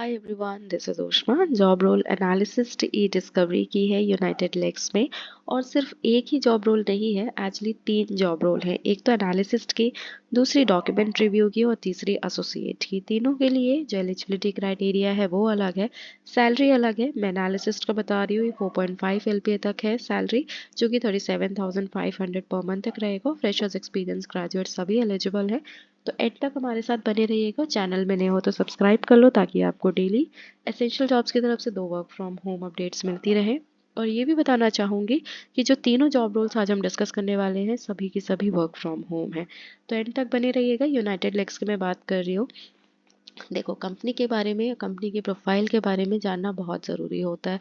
Hi everyone, this is उष्मा। Job role analyst ई discovery की है यूनाइटेड लेक्स में। और सिर्फ एक ही जॉब रोल नहीं है, एक्चुअली 3 जॉब रोल है। एक तो एनालिसिस्ट की, दूसरी डॉक्यूमेंट रिव्यू की और तीसरी एसोसिएट की। तीनों के लिए जो एलिजिबिलिटी क्राइटेरिया है वो अलग है, सैलरी अलग है। मैं एनालिसिस्ट का बता रही हूँ, ये 4.5 LPA तक है सैलरी, जो कि 37,500 पर मंथ तक रहेगा। फ्रेशर्स, एक्सपीरियंस, ग्रेजुएट सभी एलिजिबल है। तो एंड तक हमारे साथ बने रहिएगा। चैनल में नए हो तो सब्सक्राइब कर लो, ताकि आपको डेली एसेंशियल जॉब्स की तरफ से 2 वर्क फ्रॉम होम अपडेट्स मिलती रहे। और ये भी बताना चाहूँगी कि जो तीनों जॉब रोल्स आज हम डिस्कस करने वाले हैं, सभी की सभी वर्क फ्रॉम होम है। तो एंड तक बने रहिएगा। यूनाइटेड लेक्स की मैं बात कर रही हूँ। देखो, कंपनी के बारे में, कंपनी की प्रोफाइल के बारे में जानना बहुत ज़रूरी होता है,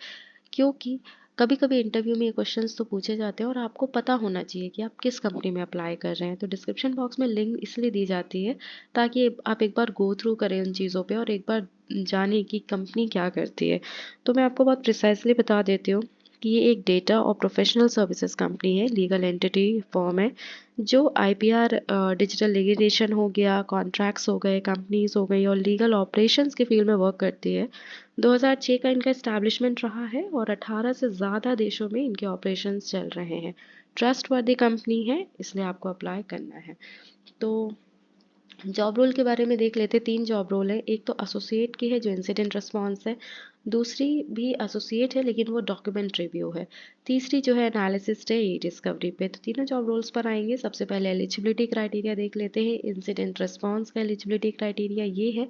क्योंकि कभी कभी इंटरव्यू में ये क्वेश्चंस तो पूछे जाते हैं और आपको पता होना चाहिए कि आप किस कंपनी में अप्लाई कर रहे हैं। तो डिस्क्रिप्शन बॉक्स में लिंक इसलिए दी जाती है ताकि आप एक बार गो थ्रू करें उन चीज़ों पे और एक बार जानें कि कंपनी क्या करती है। तो मैं आपको बहुत प्रिसाइसली बता देती हूँ कि ये एक डेटा और प्रोफेशनल सर्विसेज कंपनी है, लीगल एंटिटी फॉर्म है, जो आईपीआर, डिजिटल लिटिगेशन हो गया, कॉन्ट्रैक्ट्स हो गए, कंपनीज हो गई और लीगल ऑपरेशंस के फील्ड में वर्क करती है। 2006 का इनका इस्टेब्लिशमेंट रहा है और 18 से ज़्यादा देशों में इनके ऑपरेशंस चल रहे हैं। ट्रस्ट वर्दी कंपनी है, इसलिए आपको अप्लाई करना है। तो जॉब रोल के बारे में देख लेते। 3 जॉब रोल है। एक तो एसोसिएट की है, जो इंसिडेंट रिस्पॉन्स है। दूसरी भी एसोसिएट है, लेकिन वो डॉक्यूमेंट रिव्यू है। तीसरी जो है एनालिसिस्ट है, ई डिस्कवरी पे। तो तीनों जॉब रोल्स पर आएंगे। सबसे पहले एलिजिबिलिटी क्राइटेरिया देख लेते हैं। इंसिडेंट रिस्पॉन्स का एलिजिबिलिटी क्राइटेरिया ये है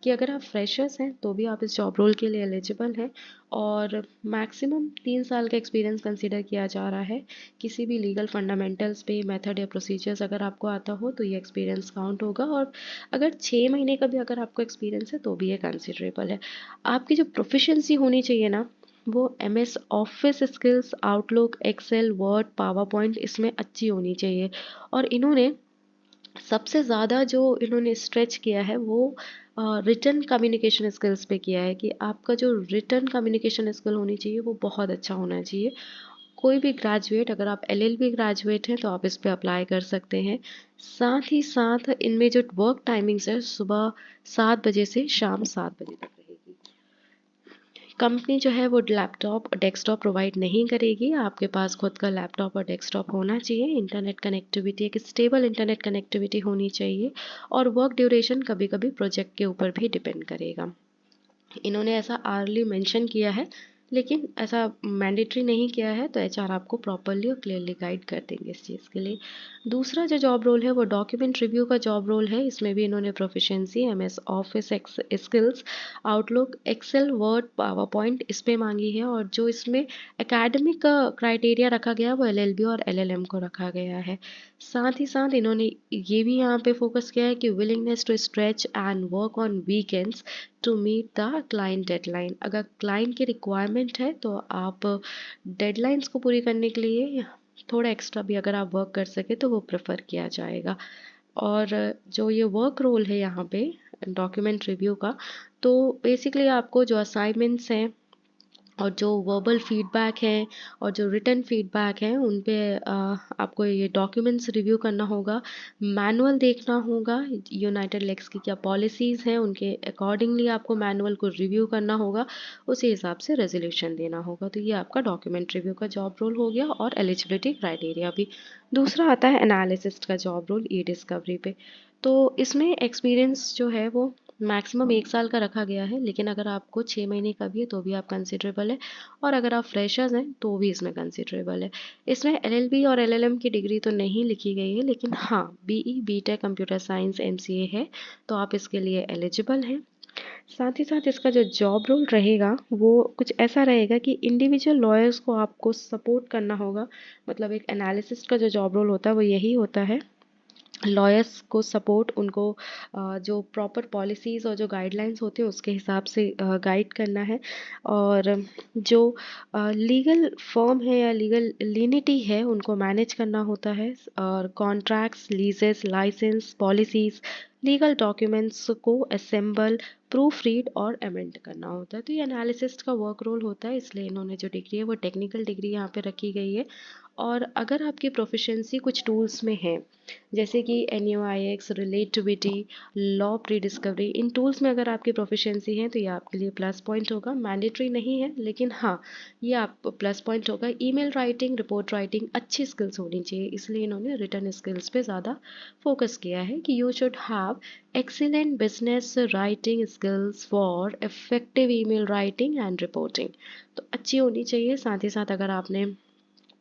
कि अगर आप फ्रेशर्स हैं तो भी आप इस जॉब रोल के लिए एलिजिबल हैं, और मैक्सिमम 3 साल का एक्सपीरियंस कंसिडर किया जा रहा है। किसी भी लीगल फंडामेंटल्स पे, मेथड या प्रोसीजर्स अगर आपको आता हो तो ये एक्सपीरियंस काउंट होगा, और अगर 6 महीने का भी अगर आपको एक्सपीरियंस है तो भी ये कंसिडरेबल है। आपकी जो प्रोफिशिएंसी होनी चाहिए ना, वो MS office skills, Outlook, Excel, Word, PowerPoint, इसमें अच्छी होनी चाहिए। और इन्होंने सबसे ज़्यादा जो इन्होंने स्ट्रेच किया है वो रिटन कम्युनिकेशन स्किल्स पे किया है, कि आपका जो रिटन कम्युनिकेशन स्किल होनी चाहिए वो बहुत अच्छा होना चाहिए। कोई भी ग्रेजुएट, अगर आप LLB ग्रेजुएट हैं तो आप इस पे अप्लाई कर सकते हैं। साथ ही साथ इनमें जो वर्क टाइमिंग्स है, सुबह 7 बजे से शाम 7 बजे तक रहेगी। कंपनी जो है वो लैपटॉप और डेस्कटॉप प्रोवाइड नहीं करेगी। आपके पास खुद का लैपटॉप और डेस्कटॉप होना चाहिए। इंटरनेट कनेक्टिविटी, एक स्टेबल इंटरनेट कनेक्टिविटी होनी चाहिए। और वर्क ड्यूरेशन कभी कभी प्रोजेक्ट के ऊपर भी डिपेंड करेगा। इन्होंने ऐसा आर्ली मेंशन किया है, लेकिन ऐसा मैंडेटरी नहीं किया है। तो HR आपको प्रॉपरली और क्लियरली गाइड कर देंगे इस चीज़ के लिए। दूसरा जो जॉब रोल है वो डॉक्यूमेंट रिव्यू का जॉब रोल है। इसमें भी इन्होंने proficiency MS office skills, Outlook, Excel, Word, PowerPoint इस पे मांगी है। और जो इसमें एकेडमिक क्राइटेरिया रखा गया है वो LLB और LLM को रखा गया है। साथ ही साथ इन्होंने ये भी यहाँ पे फोकस किया है कि willingness to stretch and work on weekends to meet the client deadline. अगर क्लाइंट की रिक्वायरमेंट है तो आप डेडलाइंस को पूरी करने के लिए थोड़ा एक्स्ट्रा भी अगर आप वर्क कर सके तो वो प्रेफर किया जाएगा। और जो ये वर्क रोल है यहाँ पे डॉक्यूमेंट रिव्यू का, तो बेसिकली आपको जो असाइनमेंट्स हैं और जो वर्बल फीडबैक है और जो रिटन फीडबैक है उन पे आपको ये डॉक्यूमेंट्स रिव्यू करना होगा, मैनुअल देखना होगा। यूनाइटेड लेक्स की क्या पॉलिसीज़ हैं, उनके अकॉर्डिंगली आपको मैनुअल को रिव्यू करना होगा, उसी हिसाब से रेजोल्यूशन देना होगा। तो ये आपका डॉक्यूमेंट रिव्यू का जॉब रोल हो गया, और एलिजिबिलिटी क्राइटेरिया भी। दूसरा आता है एनालिसिस्ट का जॉब रोल ई डिस्कवरी पे। तो इसमें एक्सपीरियंस जो है वो मैक्सिमम 1 साल का रखा गया है, लेकिन अगर आपको 6 महीने का भी है तो भी आप कंसिडरेबल है, और अगर आप फ्रेशर्स हैं तो भी इसमें कंसिडरेबल है। इसमें LLB और LLM की डिग्री तो नहीं लिखी गई है, लेकिन हाँ, BE, BTech, computer science, MCA है, तो आप इसके लिए एलिजिबल हैं। साथ ही साथ इसका जो जॉब रोल रहेगा वो कुछ ऐसा रहेगा कि इंडिविजुअल लॉयर्स को आपको सपोर्ट करना होगा। मतलब एक एनालिसिस्ट का जो जॉब रोल होता है वो यही होता है, लॉयर्स को सपोर्ट, उनको जो प्रॉपर पॉलिसीज़ और जो गाइडलाइंस होते हैं उसके हिसाब से गाइड करना है। और जो लीगल फर्म है या लीगल लिनिटी है उनको मैनेज करना होता है। और contracts, leases, license, policies, legal documents को असेंबल, प्रूफ रीड और अमेंड करना होता है। तो ये एनालिसिस्ट का वर्क रोल होता है, इसलिए इन्होंने जो डिग्री है वो टेक्निकल डिग्री यहाँ पे रखी गई है। और अगर आपकी प्रोफिशिएंसी कुछ टूल्स में है, जैसे कि NUIX, relativity, law pre discovery, इन टूल्स में अगर आपकी प्रोफिशिएंसी है तो ये आपके लिए प्लस पॉइंट होगा। मैंडेटरी नहीं है, लेकिन हाँ, ये आप प्लस पॉइंट होगा। ईमेल राइटिंग, रिपोर्ट राइटिंग अच्छी स्किल्स होनी चाहिए, इसलिए इन्होंने रिटर्न स्किल्स पे ज़्यादा फोकस किया है कि you should have excellent business writing skills for effective email writing and reporting. तो अच्छी होनी चाहिए। साथ ही साथ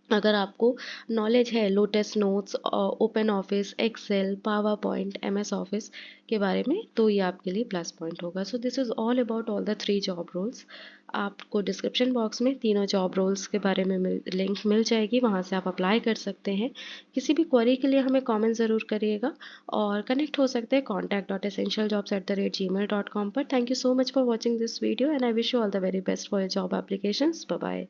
अगर आपको नॉलेज है Lotus Notes, Open Office, Excel, PowerPoint, MS office के बारे में, तो ये आपके लिए प्लस पॉइंट होगा। So this is all about all the 3 job roles. आपको डिस्क्रिप्शन बॉक्स में तीनों जॉब रोल्स के बारे में लिंक मिल जाएगी, वहाँ से आप अप्लाई कर सकते हैं। किसी भी क्वेरी के लिए हमें कमेंट ज़रूर करिएगा और कनेक्ट हो सकते हैं contact.essentialjobs@gmail.com पर। Thank you so much for watching this video and I wish you all the very best for your job applications. Bye bye.